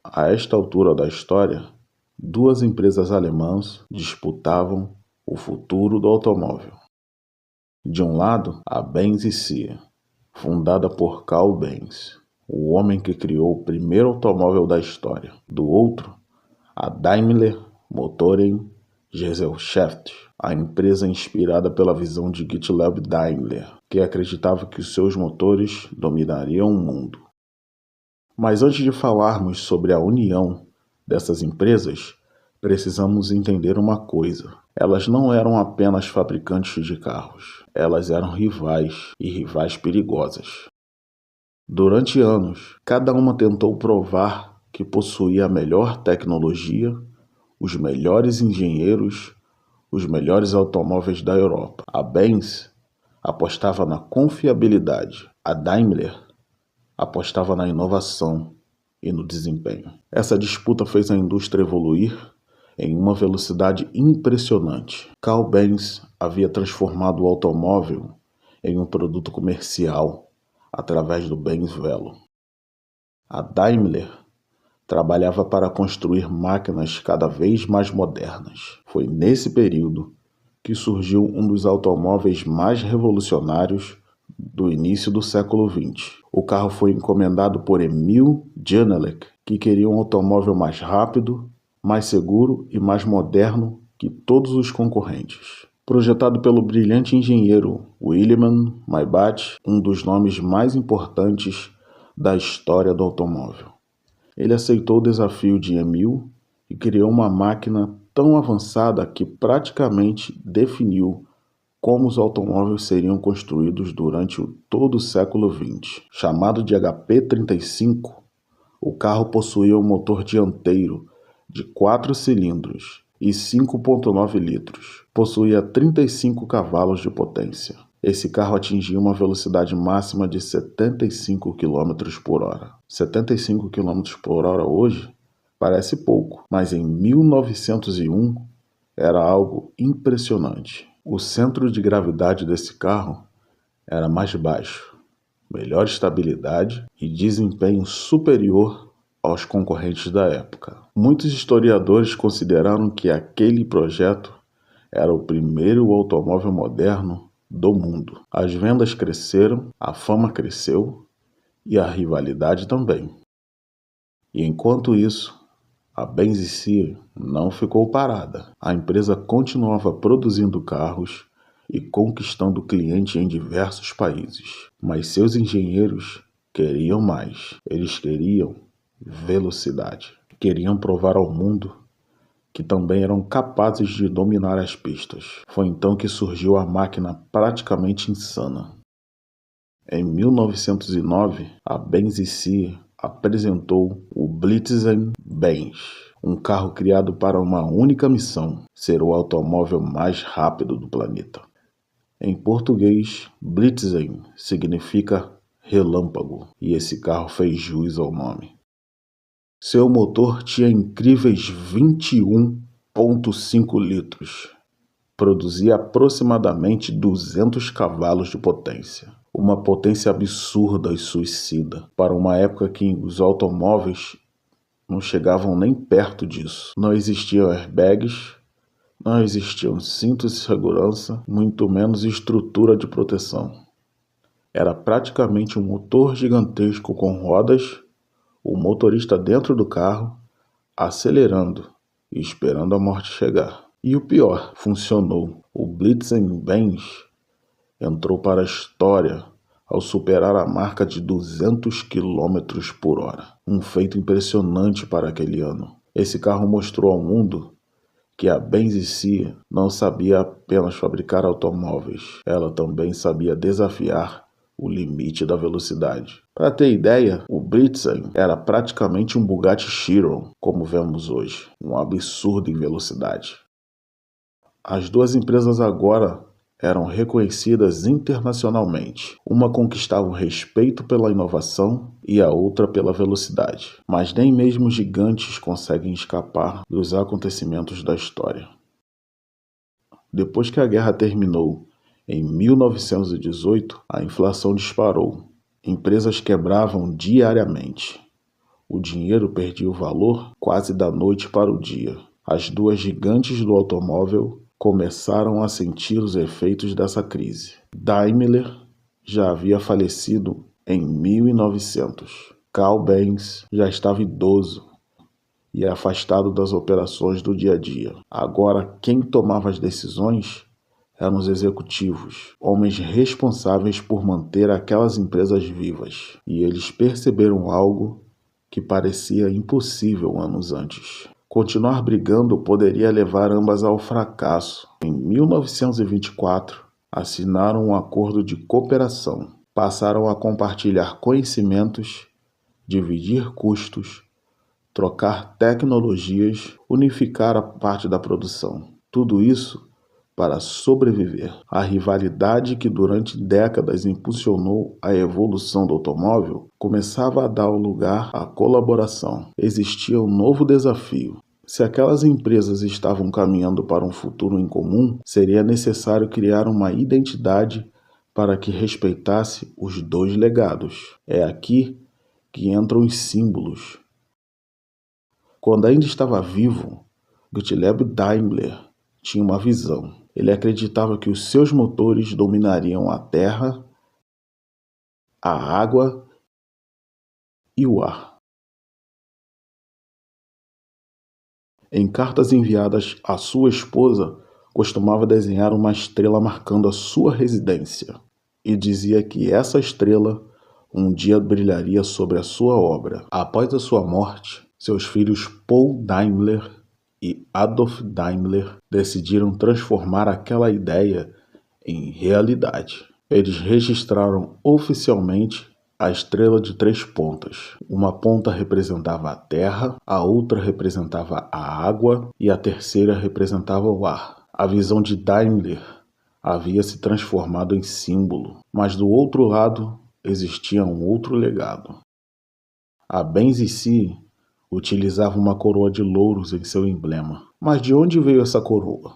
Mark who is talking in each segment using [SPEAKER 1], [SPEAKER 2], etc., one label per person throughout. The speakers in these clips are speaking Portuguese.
[SPEAKER 1] A esta altura da história, duas empresas alemãs disputavam o futuro do automóvel. De um lado, a Benz e Cia, fundada por Carl Benz, o homem que criou o primeiro automóvel da história. Do outro, a Daimler Motoren Gesellschaft, a empresa inspirada pela visão de Gottlieb Daimler, que acreditava que os seus motores dominariam o mundo. Mas antes de falarmos sobre a união dessas empresas, precisamos entender uma coisa. Elas não eram apenas fabricantes de carros, elas eram rivais e rivais perigosas. Durante anos, cada uma tentou provar que possuía a melhor tecnologia, os melhores engenheiros, os melhores automóveis da Europa. A Benz apostava na confiabilidade, a Daimler apostava na inovação e no desempenho. Essa disputa fez a indústria evoluir em uma velocidade impressionante. Carl Benz havia transformado o automóvel em um produto comercial através do Benz Velo. A Daimler trabalhava para construir máquinas cada vez mais modernas. Foi nesse período que surgiu um dos automóveis mais revolucionários do início do século XX. O carro foi encomendado por Emil Janelik, que queria um automóvel mais rápido, mais seguro e mais moderno que todos os concorrentes. Projetado pelo brilhante engenheiro Wilhelm Maybach, um dos nomes mais importantes da história do automóvel. Ele aceitou o desafio de Emil e criou uma máquina tão avançada que praticamente definiu como os automóveis seriam construídos durante todo o século XX. Chamado de HP-35, o carro possuía um motor dianteiro de 4 cilindros e 5,9 litros. Possuía 35 cavalos de potência. Esse carro atingia uma velocidade máxima de 75 km por hora. 75 km por hora hoje parece pouco, mas em 1901 era algo impressionante. O centro de gravidade desse carro era mais baixo, melhor estabilidade e desempenho superior aos concorrentes da época. Muitos historiadores consideraram que aquele projeto era o primeiro automóvel moderno do mundo. As vendas cresceram, a fama cresceu e a rivalidade também. E enquanto isso, a Benz e Cia não ficou parada. A empresa continuava produzindo carros e conquistando clientes em diversos países. Mas seus engenheiros queriam mais. Eles queriam velocidade. Queriam provar ao mundo que também eram capazes de dominar as pistas. Foi então que surgiu a máquina praticamente insana. Em 1909, a Benz e Cia apresentou o Blitzen-Benz, um carro criado para uma única missão: ser o automóvel mais rápido do planeta. Em português, Blitzen significa relâmpago, e esse carro fez jus ao nome. Seu motor tinha incríveis 21,5 litros. Produzia aproximadamente 200 cavalos de potência. Uma potência absurda e suicida, para uma época que os automóveis não chegavam nem perto disso. Não existiam airbags, não existiam cintos de segurança, muito menos estrutura de proteção. Era praticamente um motor gigantesco com rodas, o motorista dentro do carro, acelerando e esperando a morte chegar. E o pior, funcionou. O Blitzen-Benz entrou para a história ao superar a marca de 200 km por hora. Um feito impressionante para aquele ano. Esse carro mostrou ao mundo que a Benz e Cia não sabia apenas fabricar automóveis, ela também sabia desafiar o limite da velocidade. Para ter ideia, o Blitzen era praticamente um Bugatti Chiron, como vemos hoje, um absurdo em velocidade. As duas empresas agora eram reconhecidas internacionalmente. Uma conquistava o respeito pela inovação e a outra pela velocidade. Mas nem mesmo os gigantes conseguem escapar dos acontecimentos da história. Depois que a guerra terminou, em 1918, a inflação disparou. Empresas quebravam diariamente. O dinheiro perdia o valor quase da noite para o dia. As duas gigantes do automóvel começaram a sentir os efeitos dessa crise. Daimler já havia falecido em 1900. Carl Benz já estava idoso e afastado das operações do dia a dia. Agora, quem tomava as decisões eram os executivos, homens responsáveis por manter aquelas empresas vivas. E eles perceberam algo que parecia impossível anos antes. Continuar brigando poderia levar ambas ao fracasso. Em 1924, assinaram um acordo de cooperação. Passaram a compartilhar conhecimentos, dividir custos, trocar tecnologias, unificar a parte da produção. Tudo isso para sobreviver. A rivalidade que durante décadas impulsionou a evolução do automóvel começava a dar lugar à colaboração. Existia um novo desafio. Se aquelas empresas estavam caminhando para um futuro em comum, seria necessário criar uma identidade para que respeitasse os dois legados. É aqui que entram os símbolos. Quando ainda estava vivo, Gottlieb Daimler tinha uma visão. Ele acreditava que os seus motores dominariam a terra, a água e o ar. Em cartas enviadas à sua esposa, costumava desenhar uma estrela marcando a sua residência e dizia que essa estrela um dia brilharia sobre a sua obra. Após a sua morte, seus filhos Paul Daimler e Adolf Daimler decidiram transformar aquela ideia em realidade. Eles registraram oficialmente a estrela de 3 pontas. Uma ponta representava a terra, a outra representava a água e a terceira representava o ar. A visão de Daimler havia se transformado em símbolo, mas do outro lado existia um outro legado. A Benz utilizava uma coroa de louros em seu emblema. Mas de onde veio essa coroa?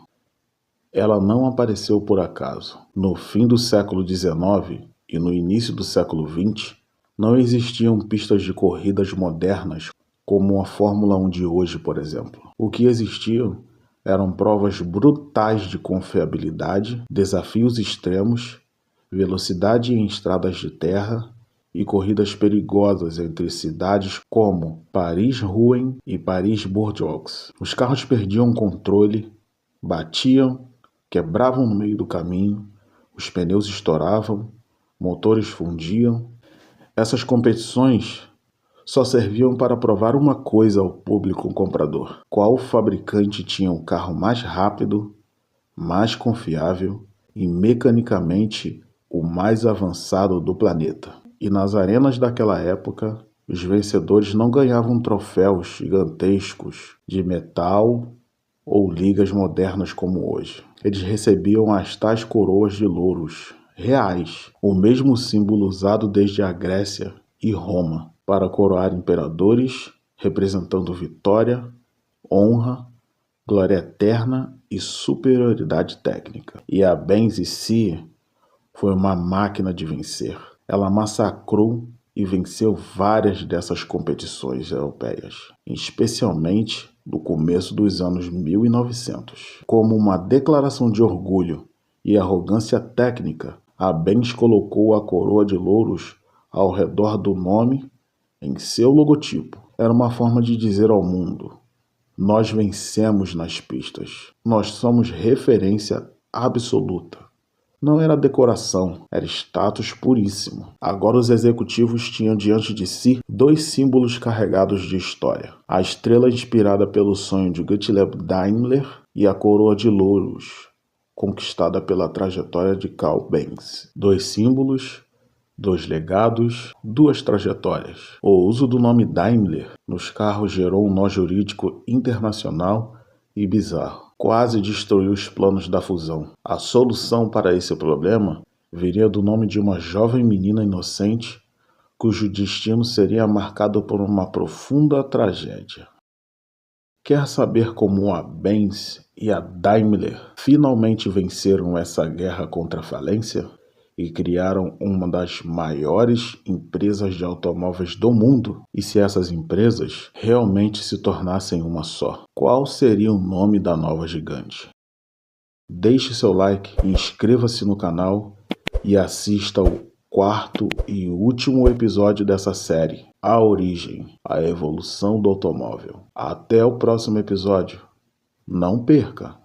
[SPEAKER 1] Ela não apareceu por acaso. No fim do século XIX e no início do século XX, não existiam pistas de corridas modernas como a Fórmula 1 de hoje, por exemplo. O que existiam eram provas brutais de confiabilidade, desafios extremos, velocidade em estradas de terra e corridas perigosas entre cidades como Paris-Rouen e Paris-Bordeaux. Os carros perdiam o controle, batiam, quebravam no meio do caminho, os pneus estouravam, motores fundiam. Essas competições só serviam para provar uma coisa ao público comprador: qual fabricante tinha o carro mais rápido, mais confiável e mecanicamente o mais avançado do planeta. E nas arenas daquela época, os vencedores não ganhavam troféus gigantescos de metal ou ligas modernas como hoje. Eles recebiam as tais coroas de louros reais, o mesmo símbolo usado desde a Grécia e Roma para coroar imperadores, representando vitória, honra, glória eterna e superioridade técnica. E a Benz foi uma máquina de vencer. Ela massacrou e venceu várias dessas competições europeias, especialmente no começo dos anos 1900. Como uma declaração de orgulho e arrogância técnica, a Benz colocou a coroa de louros ao redor do nome em seu logotipo. Era uma forma de dizer ao mundo: nós vencemos nas pistas. Nós somos referência absoluta. Não era decoração, era status puríssimo. Agora os executivos tinham diante de si 2 símbolos carregados de história: a estrela inspirada pelo sonho de Gottlieb Daimler e a coroa de louros, conquistada pela trajetória de Carl Benz. 2 símbolos, 2 legados, 2 trajetórias. O uso do nome Daimler nos carros gerou um nó jurídico internacional e bizarro. Quase destruiu os planos da fusão. A solução para esse problema viria do nome de uma jovem menina inocente cujo destino seria marcado por uma profunda tragédia. Quer saber como a Benz e a Daimler finalmente venceram essa guerra contra a falência? e criaram uma das maiores empresas de automóveis do mundo? E se essas empresas realmente se tornassem uma só, qual seria o nome da nova gigante? Deixe seu like, inscreva-se no canal e assista ao quarto e último episódio dessa série, A Origem, a Evolução do Automóvel. Até o próximo episódio. Não perca!